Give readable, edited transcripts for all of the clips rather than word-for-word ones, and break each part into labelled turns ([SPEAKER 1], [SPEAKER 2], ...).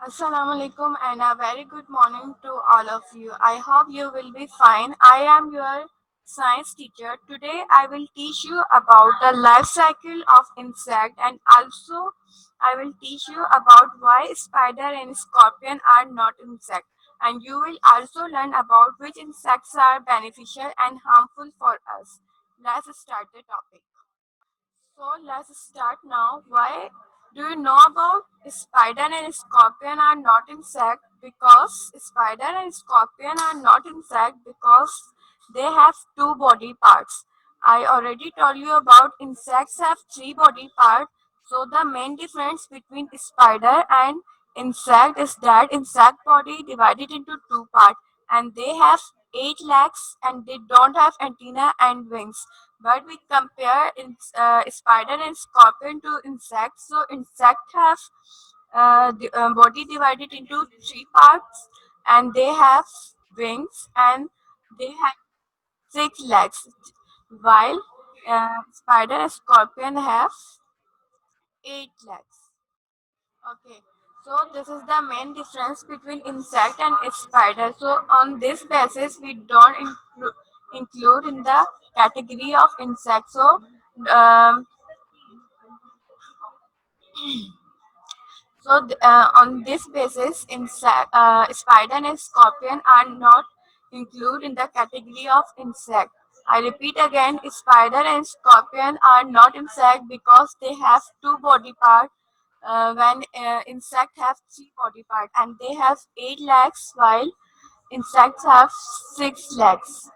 [SPEAKER 1] Assalamu alaikum and a very good morning to all of you. I hope you will be fine. I am your science teacher. Today I will teach you about the life cycle of insect and also I will teach you about why spider and scorpion are not insect. And you will also learn about which insects are beneficial and harmful for us. Let's start the topic. So let's start now. Why do you know about spider and scorpion are not insect? Because spider and scorpion are not insect because they have two body parts. I already told you about insects have three body parts. So the main difference between spider and insect is that insect body divided into two parts and they have eight legs and they don't have antenna and wings, but we compare spider and scorpion to insects. So insects have the body divided into three parts, and they have wings and they have six legs, while spider and scorpion have eight legs. Okay. So this is the main difference between insect and spider. So on this basis, we don't include in the category of insect. So um, on this basis, spider and scorpion are not included in the category of insect. I repeat again, spider and scorpion are not insect because they have two body parts. When insect have three body parts and they have eight legs, while insects have six legs.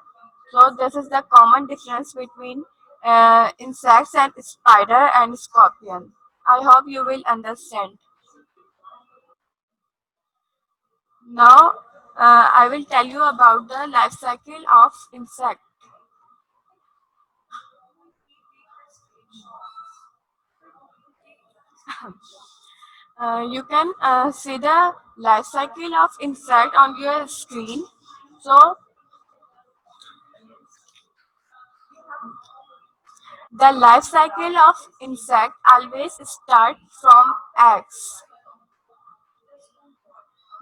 [SPEAKER 1] So this is the common difference between insects and spider and scorpion. I hope you will understand. Now, I will tell you about the life cycle of insect. You can see the life cycle of insect on your screen. So, the life cycle of insect always start from eggs.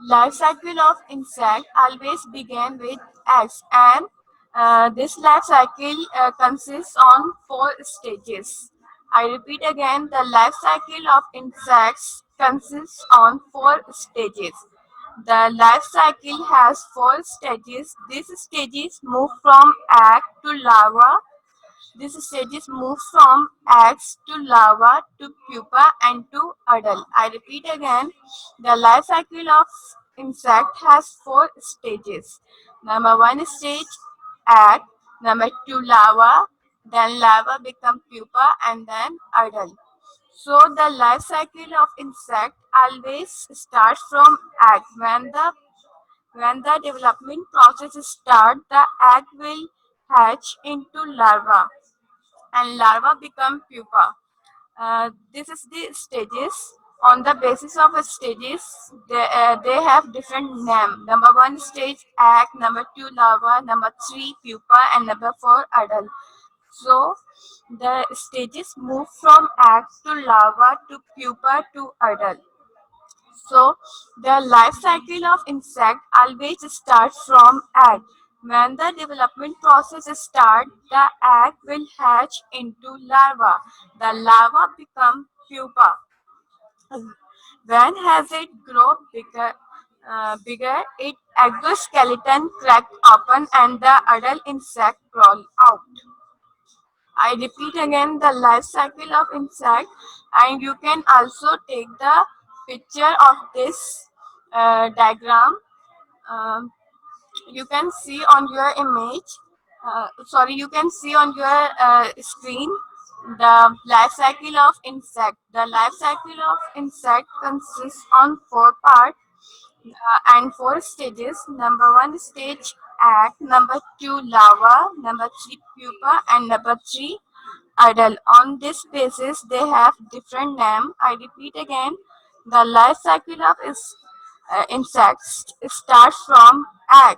[SPEAKER 1] Life cycle of insect always begin with eggs, and this life cycle consists on four stages. I repeat again, the life cycle of insects consists on four stages. The life cycle has four stages. These stages move from egg to larva. These stages move from eggs to larva to pupa and to adult. I repeat again, the life cycle of insect has four stages. Number one stage, egg. Number two, larva. Then larva become pupa and then adult. So the life cycle of insect always starts from egg. When the development process starts, the egg will hatch into larva and larva become pupa. This is the stages. On the basis of stages, they have different name. Number one stage egg, number two larva, number three pupa, and number four adult. So the stages move from egg to larva to pupa to adult. So the life cycle of insect always starts from egg. When the development process starts, the egg will hatch into larva. The larva become pupa. When has it grow bigger, its exoskeleton crack open and the adult insect crawl out. I repeat again the life cycle of insect, and you can also take the picture of this diagram. Um, you can see on your image. Sorry, you can see on your screen the life cycle of insect. The life cycle of insect consists on four parts and four stages. Number one stage egg, number two larva, number three pupa, and number three adult. On this basis, they have different name. I repeat again, the life cycle of insects starts from egg.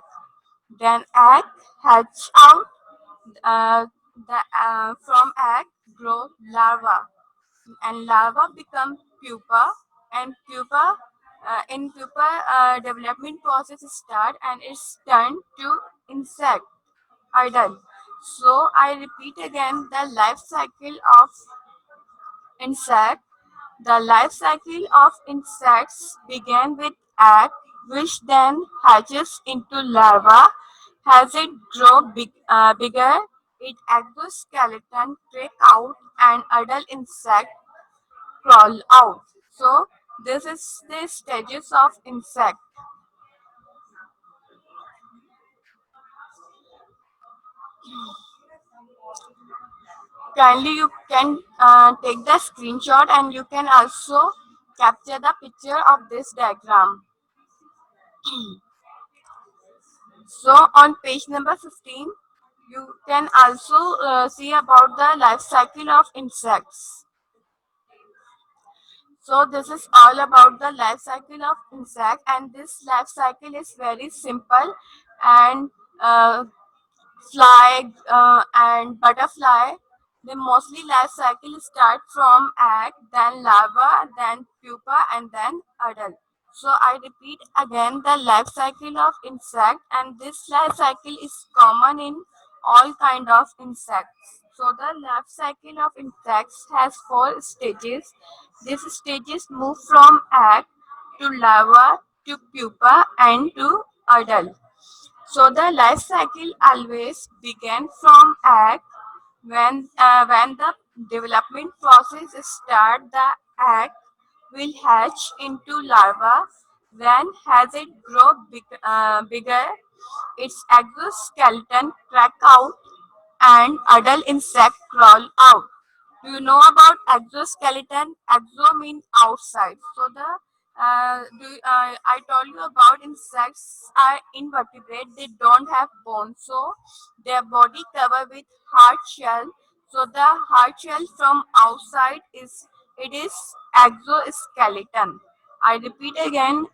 [SPEAKER 1] Then egg hatch out. From egg grow larva, and larva become pupa, and pupa In pupa, development process start and it's turned to insect idle. So I repeat again the life cycle of insect. The life cycle of insects began with egg, which then hatches into larva. As it bigger, its exoskeleton break out and adult insect crawl out. So this is the stages of insect. Kindly you can take the screenshot and you can also capture the picture of this diagram. So on page number 15, you can also see about the life cycle of insects. So this is all about the life cycle of insect, and this life cycle is very simple. And fly and butterfly, they mostly life cycle start from egg, then larva, then pupa, and then adult. So I repeat again the life cycle of insect, and this life cycle is common in all kind of insects. So the life cycle of insects has four stages. These stages move from egg to larva to pupa and to adult. So the life cycle always began from egg. When the development process start, the egg will hatch into larva. Then as it bigger, its exoskeleton crack out and adult insect crawl out. Do you know about exoskeleton? Exo means outside. So I told you about insects are invertebrate. They don't have bones, so their body covered with hard shell. So the hard shell from outside is exoskeleton. I repeat again,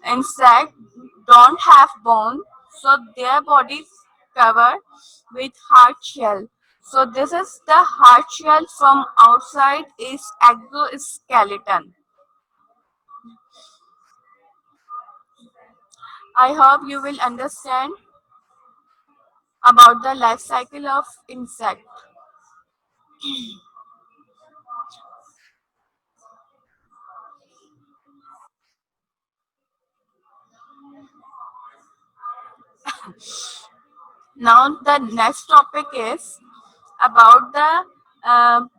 [SPEAKER 1] insects don't have bone, so their bodies covered with hard shell. So this is the hard shell from outside is exoskeleton. I hope you will understand about the life cycle of insect. Now the next topic is about the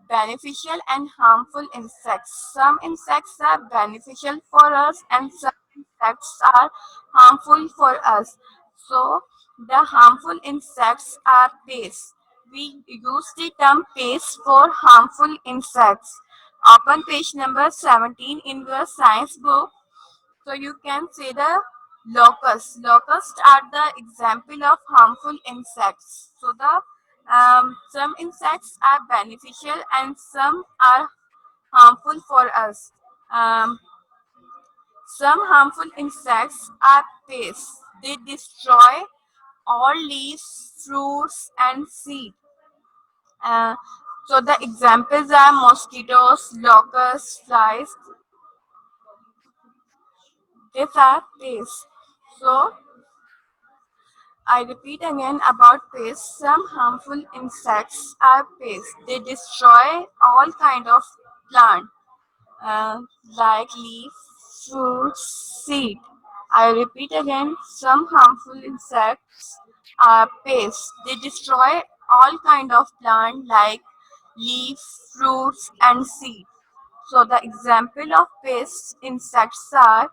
[SPEAKER 1] beneficial and harmful insects. Some insects are beneficial for us and some insects are harmful for us. So the harmful insects are pests. We use the term pest for harmful insects. Open page number 17 in your science book. So you can say the locusts. Locusts are the example of harmful insects. So the some insects are beneficial and some are harmful for us. Um, some harmful insects are pests. They destroy all leaves, fruits, and seed. Uh, so the examples are mosquitoes, locusts, flies. These are pests. So I repeat again about pests. Some harmful insects are pests. They destroy all kind of plant uh, like leaf, fruits, seed. I repeat again. Some harmful insects are pests. They destroy all kind of plant like leaf, fruits, and seed. So the example of pest insects are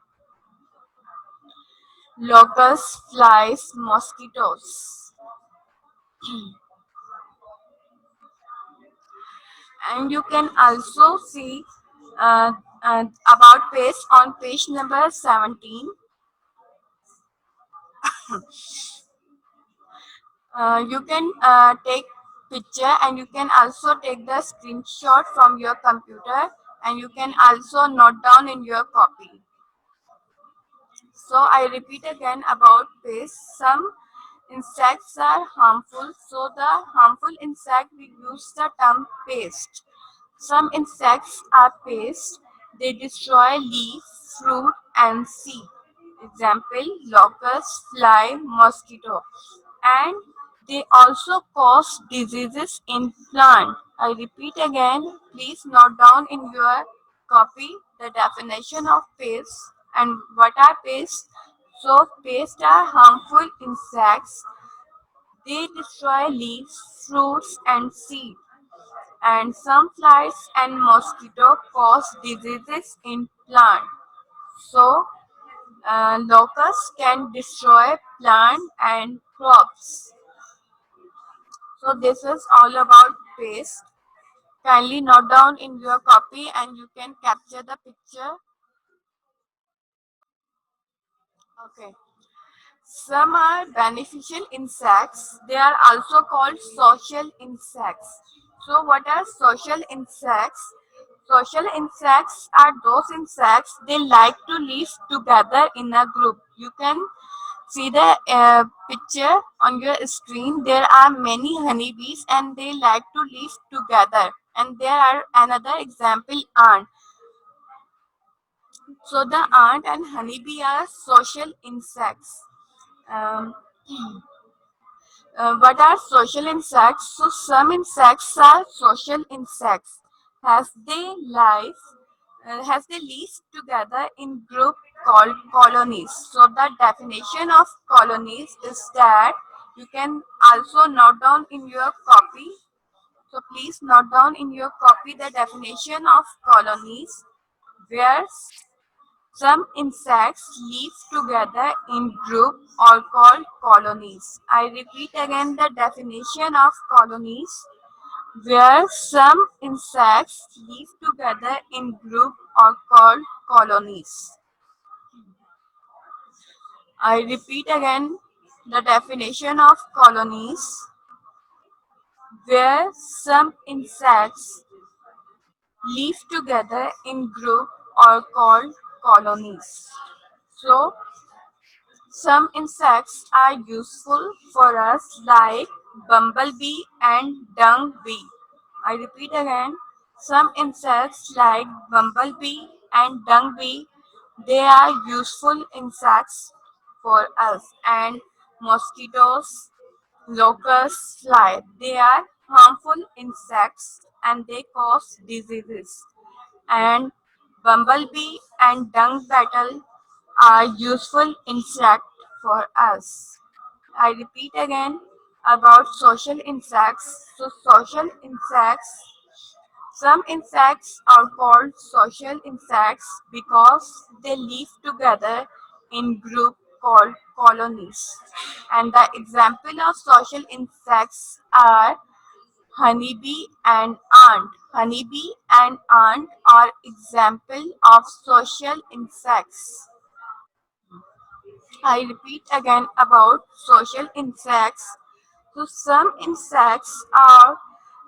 [SPEAKER 1] locusts, flies, mosquitoes. And you can also see uh, about page on page number 17. You can take picture and you can also take the screenshot from your computer and you can also note down in your copy. So I repeat again about pest. Some insects are harmful, so the harmful insect we use the term pest. Some insects are pests. They destroy leaf, fruit, and seed. Example, locust, fly, mosquito. And they also cause diseases in plant. I repeat again, please note down in your copy the definition of pests and what are pests. So pests are harmful insects. They destroy leaves, fruits and seeds. And some flies and mosquito cause diseases in plant. So locusts can destroy plant and crops. So this is all about paste. Kindly note down in your copy and you can capture the picture. Okay. Some are beneficial insects. They are also called social insects. So what are social insects? Social insects are those insects they like to live together in a group. You can see the picture on your screen. There are many honeybees and they like to live together. And there are another example, ant. So the ant and honeybee are social insects. Um, what are social insects? So some insects are social insects as they live together in group called colonies. So the definition of colonies is that you can also note down in your copy. So please note down in your copy the definition of colonies where some insects live together in groups or called colonies. I repeat again the definition of colonies where some insects live together in groups or called colonies. I repeat again the definition of colonies where some insects live together in groups or called colonies. So some insects are useful for us like bumblebee and dung bee. I repeat again, some insects like bumblebee and dung bee, they are useful insects for us and mosquitoes, locusts, fly. They are harmful insects and they cause diseases and bumblebee and dung beetle are useful insect for us. I repeat again about social insects. So social insects, some insects are called social insects because they live together in group called colonies. And the example of social insects are honeybee and ant. Honeybee and ant are example of social insects. I repeat again about social insects. So some insects are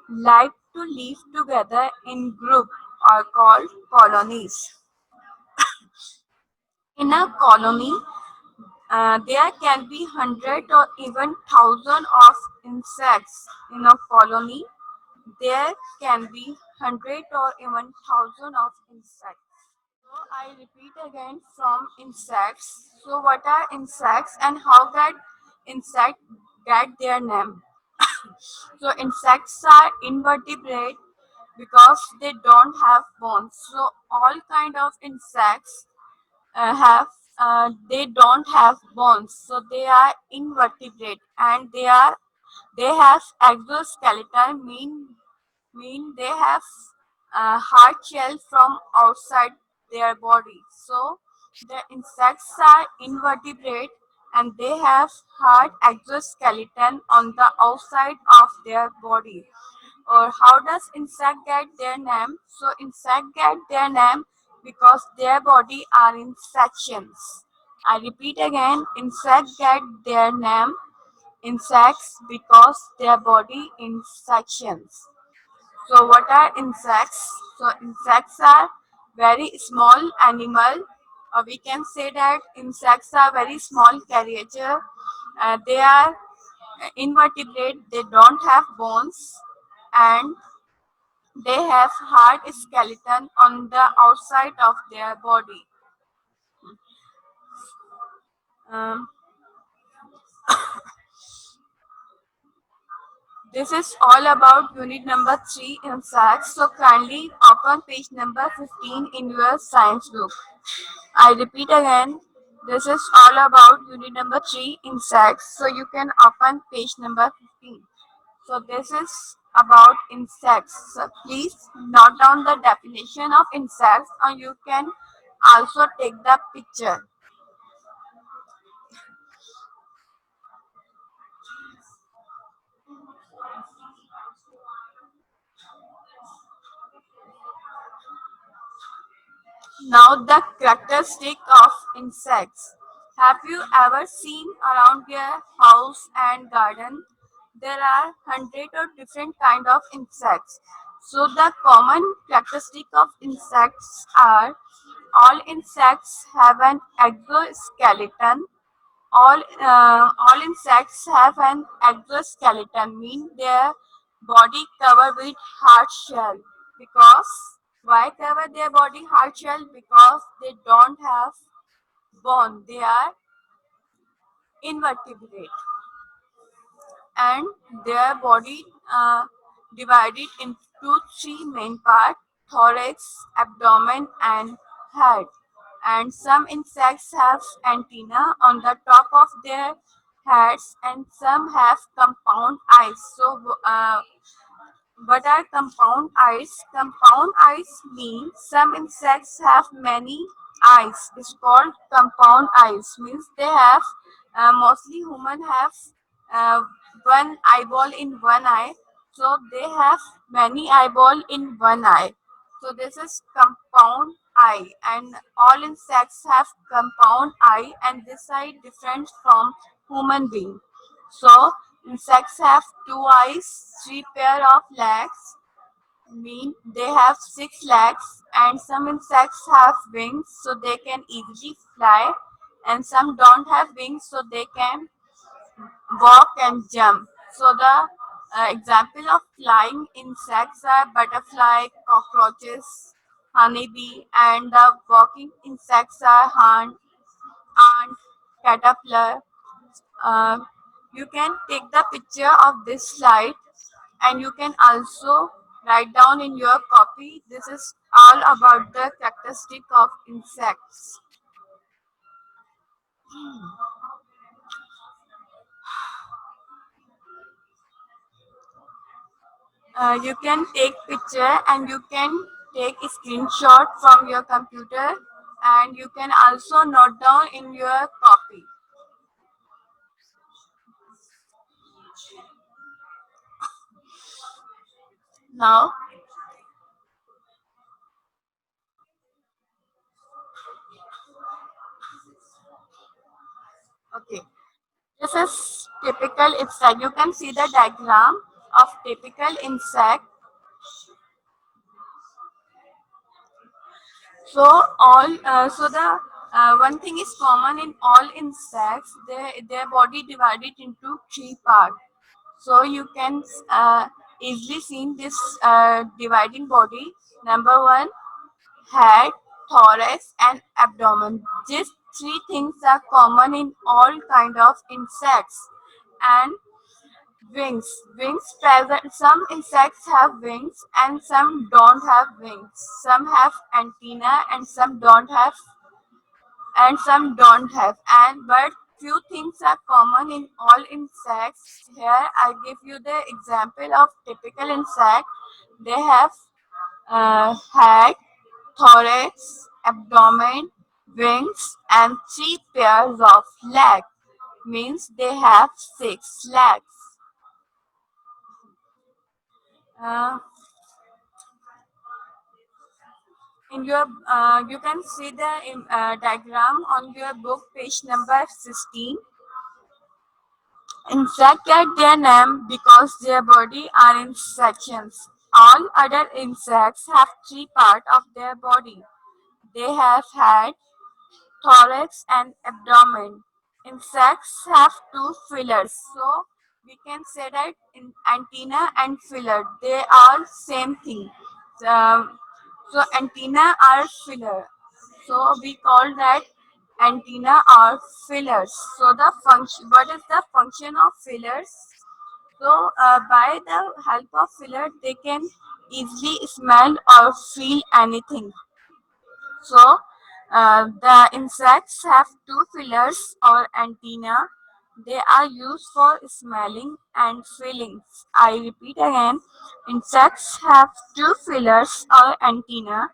[SPEAKER 1] like to live together in group are called colonies. In a colony, there can be hundred or even thousand of insects. In a colony, there can be hundred or even thousand of insects. So I repeat again from insects. So what are insects and how that insect get their name? So insects are invertebrate because they don't have bones. So all kind of insects have they don't have bones. So they are invertebrate and they have exoskeleton mean they have a hard shell from outside their body. So the insects are invertebrate and they have hard exoskeleton on the outside of their body. Or how does insect get their name? So insect get their name because their body are in sections. I repeat again, insect get their name insects because their body in sections. So what are insects? So insects are very small animal. We can say that insects are very small creature. They are invertebrate. They don't have bones and they have hard skeleton on the outside of their body. Um, this is all about unit number 3 insects. So kindly open page number 15 in your science book. I repeat again, this is all about unit number 3 insects. So you can open page number 15. So this is about insects. So please note down the definition of insects or you can also take the picture. Now the characteristic of insects. Have you ever seen around your house and garden? There are hundred of different kind of insects. So the common characteristic of insects are all insects have an exoskeleton. All insects have an exoskeleton, mean their body covered with hard shell. Because why cover their body hard shell? Because they don't have bone. They are invertebrate, and their body divided into three main parts: thorax, abdomen, and head. And some insects have antenna on the top of their heads, and some have compound eyes. So, what are compound eyes? Compound eyes mean some insects have many eyes. It's called compound eyes. Means they have mostly human have uh, one eyeball in one eye. So they have many eyeball in one eye. So this is compound eye, and all insects have compound eye, and this eye different from human being. So insects have two eyes, three pair of legs, mean they have six legs, and some insects have wings so they can easily fly, and some don't have wings so they can walk and jump. So the example of flying insects are butterfly, cockroaches, honeybee, and the walking insects are ant, caterpillar. uh, you can take the picture of this slide and you can also write down in your copy. This is all about the characteristic of insects. You can take picture and you can take a screenshot from your computer and you can also note down in your copy. Now, okay, this is typical insect. You can see the diagram of typical insect. So the one thing is common in all insects. Their body divided into three parts. So you can easily see this dividing body. Number one, head, thorax, and abdomen. These three things are common in all kind of insects. And wings. Wings present. Some insects have wings and some don't have wings. Some have antenna and some don't have, and some don't have. And but few things are common in all insects. Here I give you the example of typical insect. They have head, thorax, abdomen, wings, and three pairs of legs. Means they have six legs. Uh, in your you can see the diagram on your book page number 16. Insects get their name because their body are in sections. All other insects have three parts of their body. They have head, thorax, and abdomen. Insects have two fillers, so we can say that in antenna and filler they are same thing. Um, so antenna are filler, so we call that antenna or fillers. So the function, what is the function of fillers? So by the help of filler, they can easily smell or feel anything. So the insects have two fillers or antenna. They are used for smelling and feeling. I repeat again, insects have two fillers or antenna.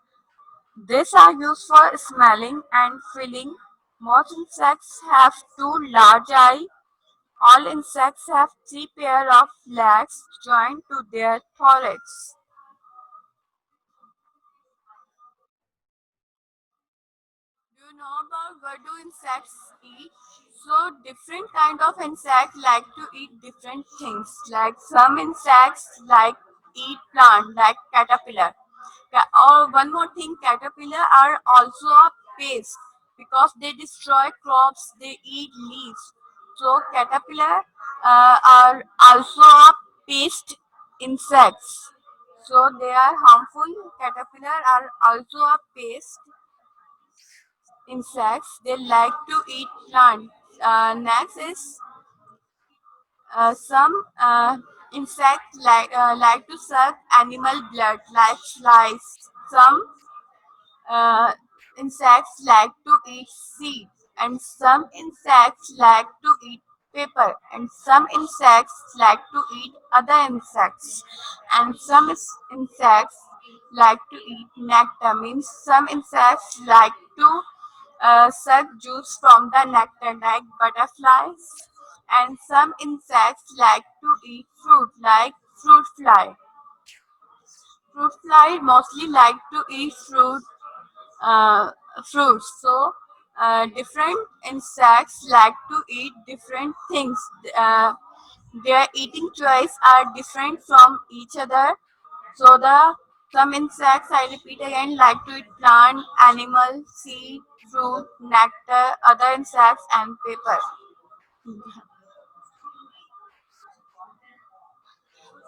[SPEAKER 1] These are used for smelling and feeling. Most insects have two large eyes. All insects have three pair of legs joined to their thorax. Do you know about what do insects eat? So different kind of insects like to eat different things. Like some insects like eat plant like caterpillar. Or one more thing, caterpillar are also a pest because they destroy crops. They eat leaves. So caterpillar are also a pest insects. So they are harmful. Caterpillar are also a pest insects. They like to eat plants. Next is some insects like to suck animal blood like flies. Some uh, insects like to eat seeds, and some insects like to eat paper, and some insects like to eat other insects, and some insects like to eat nectar. Means some insects like to suck juice from the nectar like butterflies, and some insects like to eat fruit like fruit fly. Fruit fly mostly like to eat uh, fruits. So different insects like to eat different things. Uh, their eating choice are different from each other. So the some insects, I repeat again, like to eat plant, animal, seed, fruit, nectar, other insects, and paper.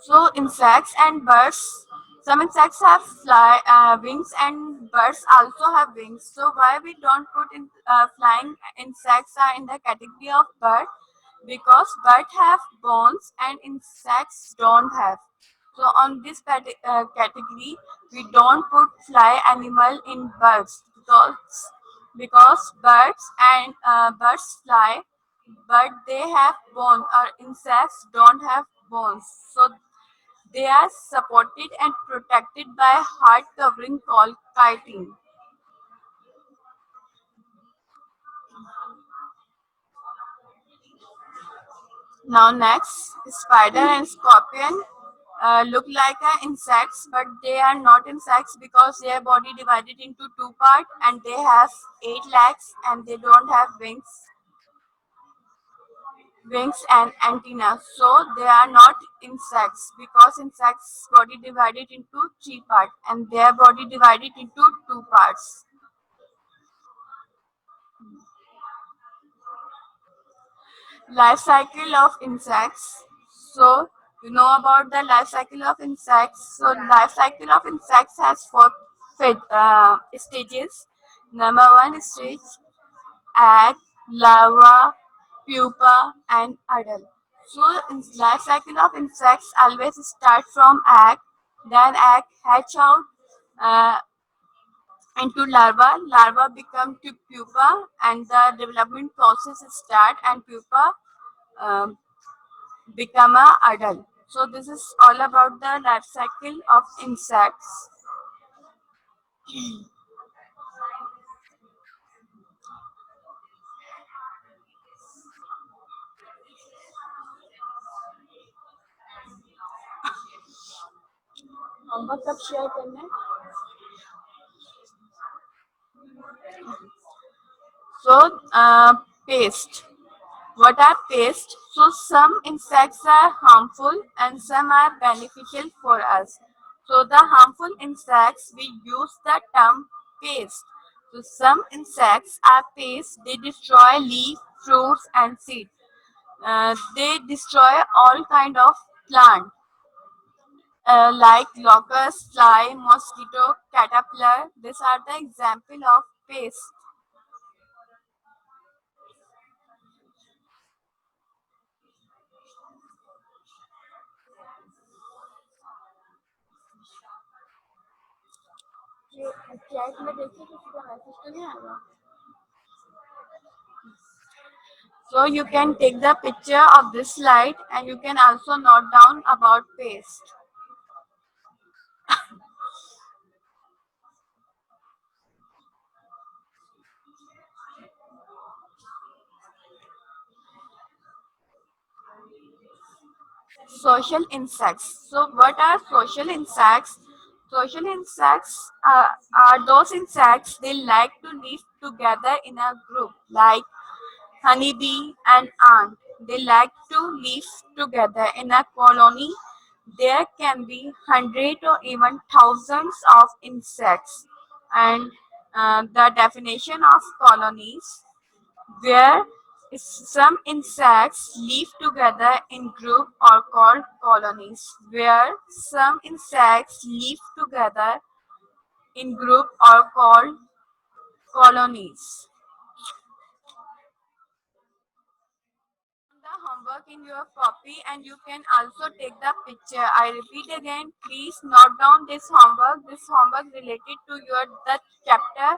[SPEAKER 1] So insects and birds. Some insects have wings, and birds also have wings. So why we don't put in flying insects are in the category of bird? Because birds have bones and insects don't have. So on this category, we don't put fly animal in birds because birds fly, but they have bone or insects don't have bones. So they are supported and protected by a hard covering called chitin. Now next, spider and scorpion look like insects, but they are not insects because their body divided into two parts and they have eight legs and they don't have wings and antenna. So they are not insects because insects body divided into three parts and their body divided into two parts. Life cycle of insects. So you know about the life cycle of insects. So life cycle of insects has four stages. Number one stage, egg, larva, pupa, and adult. So in life cycle of insects always start from egg, then egg hatch out uh, into larva. Larva become to pupa, and the development process start, and pupa um, become a adult. So this is all about the life cycle of insects. Homework कब share करना है? So paste. What are pests? So some insects are harmful and some are beneficial for us. So the harmful insects we use the term pest. So some insects are pests. They destroy leaf, fruits, and seeds. They destroy all kind of plant like locust, fly, mosquito, caterpillar. These are the example of pests. Chat में देखिए किसी का message तो नहीं आएगा. So you can take the picture of this slide and you can also note down about paste. Social insects. So what are social insects? Social insects are those insects they like to live together in a group like honeybee and ant. They like to live together in a colony. There can be hundreds or even thousands of insects. And the definition of colonies where some insects live together in groups are called colonies. Where some insects live together in groups are called colonies. The homework in your copy and you can also take the picture. I repeat again, please note down this homework. This homework related to your the chapter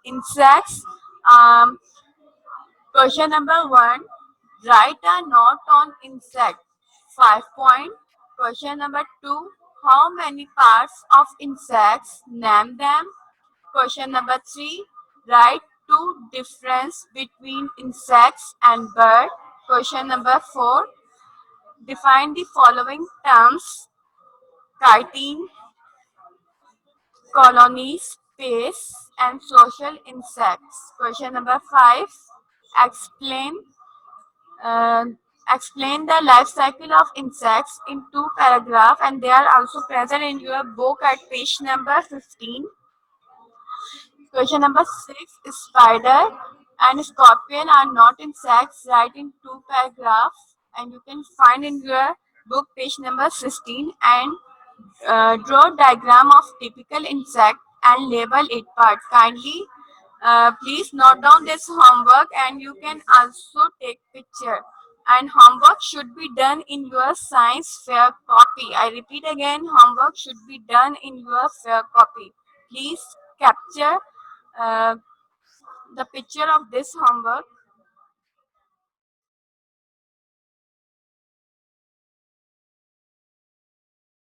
[SPEAKER 1] insects. Um, Question number 1. Write a note on insect. 5 point. Question number 2. How many parts of insects? Name them. Question number 3. Write two difference between insects and bird. Question number 4. Define the following terms: chitin, colonies, space, and social insects. Question number 5. Explain uh, explain the life cycle of insects in two paragraphs, and they are also present in your book at page number 15. Question number 6. Spider and scorpion are not insects. Write in two paragraphs, and you can find in your book page number 16. And draw diagram of typical insect and label it part. Kindly please note down this homework and you can also take picture. And homework should be done in your science fair copy. I repeat again, homework should be done in your fair copy. Please capture uh, the picture of this homework